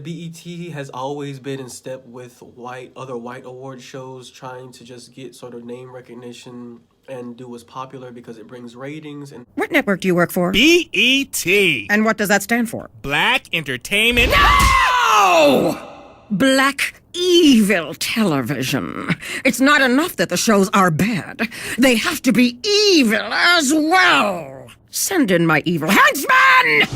BET has always been in step with other white award shows, trying to just get sort of name recognition and do what's popular because it brings ratings. And what network do you work for? BET. And what does that stand for? Black Entertainment. No! Black evil television. It's not enough that the shows are bad. They have to be evil as well. Send in my evil henchmen!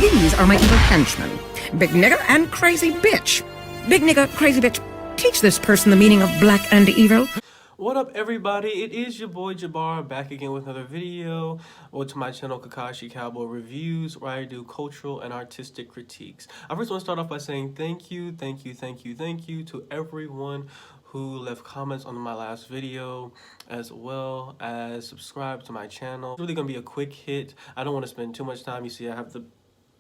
These are my evil henchmen. Big Nigga and Crazy Bitch. Big Nigga, Crazy Bitch, teach this person the meaning of black and evil. What up, everybody? It is your boy Jabbar back again with another video. Welcome to my channel, Kakashi Cowboy Reviews, where I do cultural and artistic critiques. I first want to start off by saying thank you to everyone who left comments on my last video, as well as subscribe to my channel. It's really gonna be a quick hit. I don't want to spend too much time. You see, I have the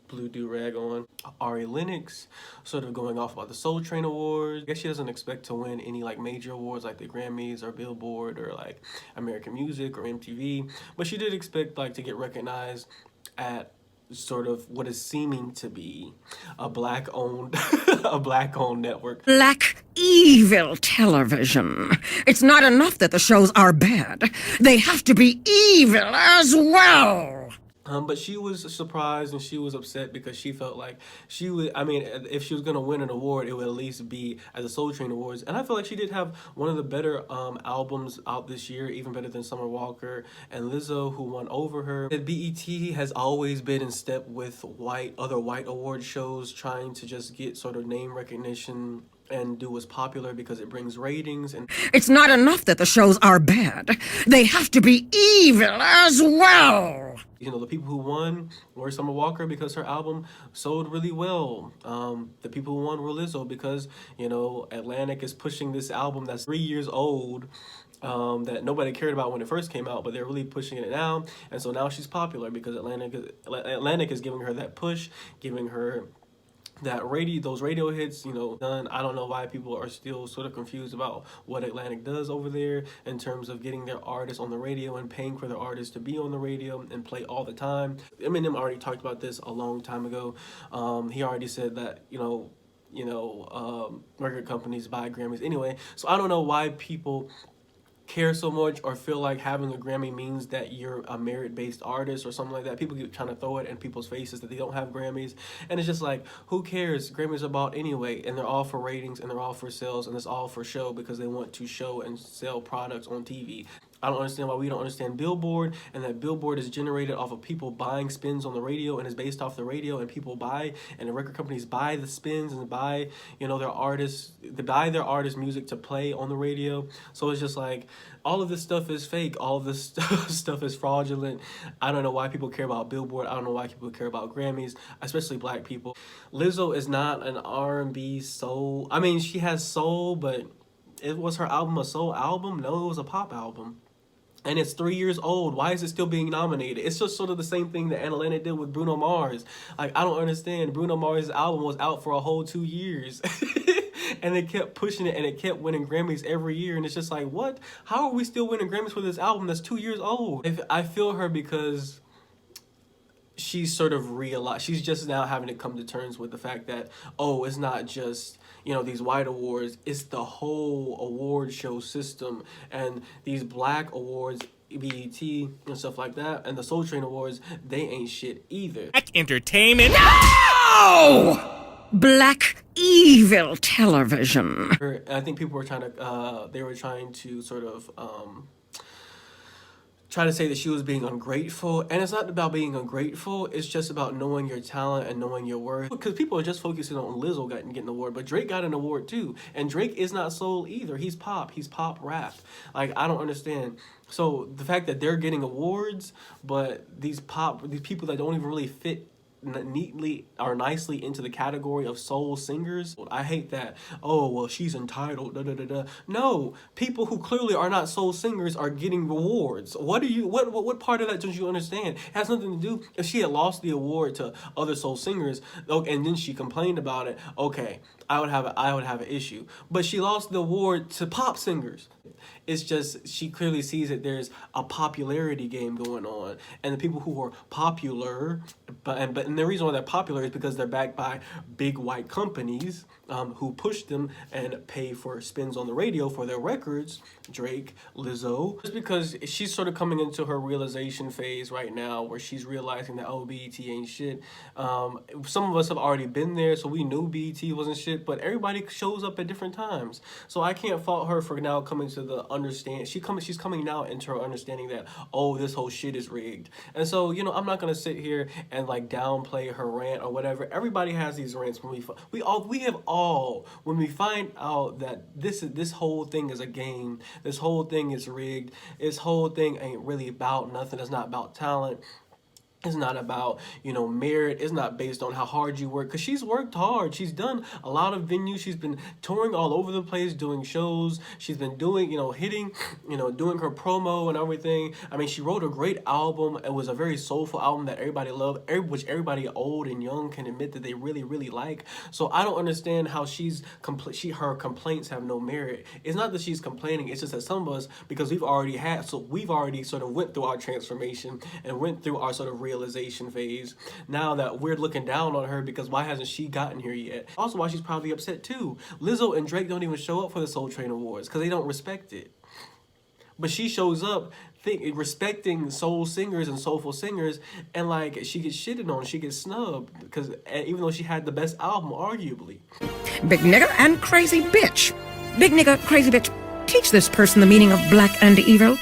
blue do-rag on. Lennox sort of going off about the Soul Train Awards. I guess she doesn't expect to win any like major awards like the Grammys or Billboard or like American Music or MTV, but she did expect like to get recognized at sort of what is seeming to be a black-owned network. Black evil television. It's not enough that the shows are bad. They have to be evil as well. But she was surprised and she was upset because she felt like she would, I mean, if she was going to win an award, it would at least be at the Soul Train Awards. And I feel like she did have one of the better albums out this year, even better than Summer Walker and Lizzo, who won over her. BET has always been in step with other white award shows, trying to just get sort of name recognition and do what's popular because it brings ratings. And it's not enough that the shows are bad. They have to be evil as well. You know, the people who won were Summer Walker because her album sold really well. The people who won were Lizzo because, you know, Atlantic is pushing this album that's 3 years old, that nobody cared about when it first came out, but they're really pushing it now. And so now she's popular because Atlantic is giving her that push, giving her that those radio hits, you know, done. I don't know why people are still sort of confused about what Atlantic does over there in terms of getting their artists on the radio and paying for their artists to be on the radio and play all the time. Eminem already talked about this a long time ago. He already said that, record companies buy Grammys anyway. So I don't know why people care so much or feel like having a Grammy means that you're a merit-based artist or something like that. People keep trying to throw it in people's faces that they don't have Grammys, and it's just like, who cares? Grammys are bought anyway, and they're all for ratings and they're all for sales and it's all for show because they want to show and sell products on TV. I don't understand why we don't understand Billboard, and that Billboard is generated off of people buying spins on the radio and is based off the radio, and people buy, and the record companies buy the spins and buy, you know, they buy their artists' music to play on the radio. So it's just like, all of this stuff is fake. All of this stuff is fraudulent. I don't know why people care about Billboard. I don't know why people care about Grammys, especially black people. Lizzo is not an R&B soul. I mean, she has soul, but was her album a soul album? No, it was a pop album. And it's 3 years old. Why is it still being nominated? It's just sort of the same thing that Atlantic did with Bruno Mars. Like, I don't understand. Bruno Mars' album was out for a whole 2 years. And they kept pushing it and it kept winning Grammys every year. And it's just like, what? How are we still winning Grammys for this album that's 2 years old? I feel her because she's sort of realized, she's just now having to come to terms with the fact that, oh, it's not just, you know, these white awards, it's the whole award show system, and these black awards, BET and stuff like that, and the Soul Train Awards, they ain't shit either. Black Entertainment. No! Black evil television. I think people were trying to sort of try to say that she was being ungrateful, and it's not about being ungrateful, it's just about knowing your talent and knowing your worth, because people are just focusing on Lizzo getting an award, but Drake got an award too, and Drake is not soul either. He's pop rap. Like, I don't understand. So the fact that they're getting awards, but these people that don't even really fit neatly or nicely into the category of soul singers, I hate that. Oh, well, she's entitled, da da da da. No, people who clearly are not soul singers are getting awards. What part of that don't you understand? It has nothing to do. If she had lost the award to other soul singers, and then she complained about it, okay, I would have an issue. But she lost the award to pop singers. It's just she clearly sees that there's a popularity game going on, and the people who are popular, but the reason why they're popular is because they're backed by big white companies who push them and pay for spins on the radio for their records. Drake, Lizzo, just because she's sort of coming into her realization phase right now, where she's realizing that BET ain't shit. Some of us have already been there, so we knew BET wasn't shit, but everybody shows up at different times. So I can't fault her for now coming to the understand. She's coming now into her understanding that, oh, this whole shit is rigged. And so, you know, I'm not gonna sit here and like downplay her rant or whatever. Everybody has these rants when when we find out that this whole thing is a game, this whole thing is rigged, this whole thing ain't really about nothing. It's not about talent. It's not about, you know, merit. It's not based on how hard you work, because she's worked hard. She's done a lot of venues. She's been touring all over the place, doing shows. She's been doing, you know, hitting, you know, doing her promo and everything. I mean, she wrote a great album. It was a very soulful album that everybody loved, which everybody old and young can admit that they really, really like. So I don't understand how her complaints have no merit. It's not that she's complaining. It's just that some of us, because we've already sort of went through our transformation and went through our sort of realization phase. Now that we're looking down on her because why hasn't she gotten here yet? Also, why she's probably upset too. Lizzo and Drake don't even show up for the Soul Train Awards because they don't respect it. But she shows up respecting soul singers and soulful singers, and like she gets shitted on, she gets snubbed because even though she had the best album, arguably. Big nigga and crazy bitch. Big nigga, crazy bitch. Teach this person the meaning of black and evil.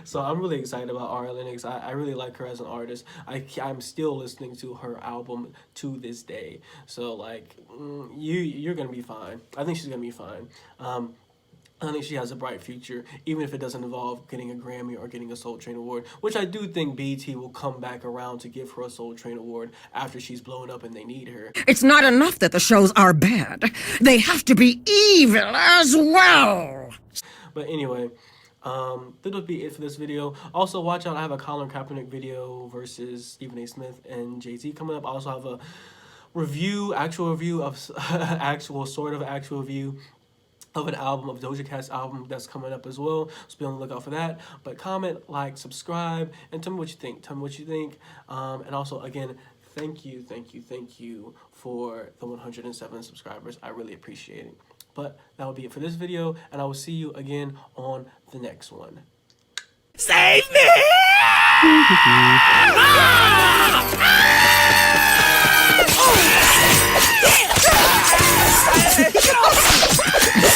So I'm really excited about Lennox. I really like her as an artist. I'm still listening to her album to this day. So like, you're gonna be fine. I think she's gonna be fine. I think she has a bright future, even if it doesn't involve getting a Grammy or getting a Soul Train Award, which I do think BET will come back around to give her a Soul Train Award after she's blown up and they need her. It's not enough that the shows are bad. They have to be evil as well. But anyway, that'll be it for this video. Also, watch out, I have a Colin Kaepernick video versus Stephen A. Smith and Jay-Z coming up. I also have a actual review of of an album, of Doja Cat's album that's coming up as well. So be on the lookout for that. But comment, like, subscribe, and tell me what you think. And also, again, thank you for the 107 subscribers. I really appreciate it. But that will be it for this video, and I will see you again on the next one. Save me! Ah!